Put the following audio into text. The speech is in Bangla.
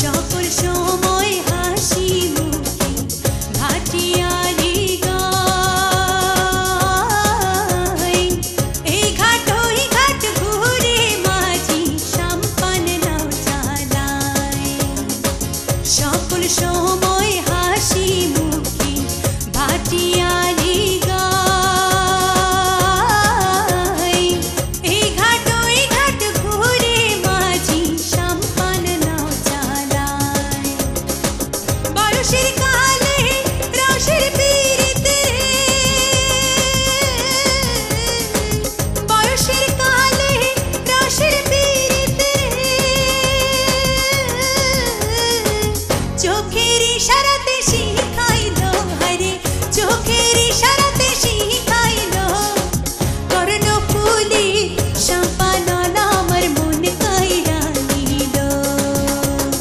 সকল সময় হাসি মুখে ভাটিয়ালি গায়। এই ঘাট ওই ঘাট ঘুরে মাঝি সাম্পান নাও চালায়। সকল সময় হাসি মুখে ভাটিয়ালি গায়। এই ঘাট ওই ঘাট ঘুরে মাঝি সাম্পান নাও চালায়। বয়সের কালে রসের পীড়িতে বয়সের কালে রসের পীড়িতে চোখের ইশারাতে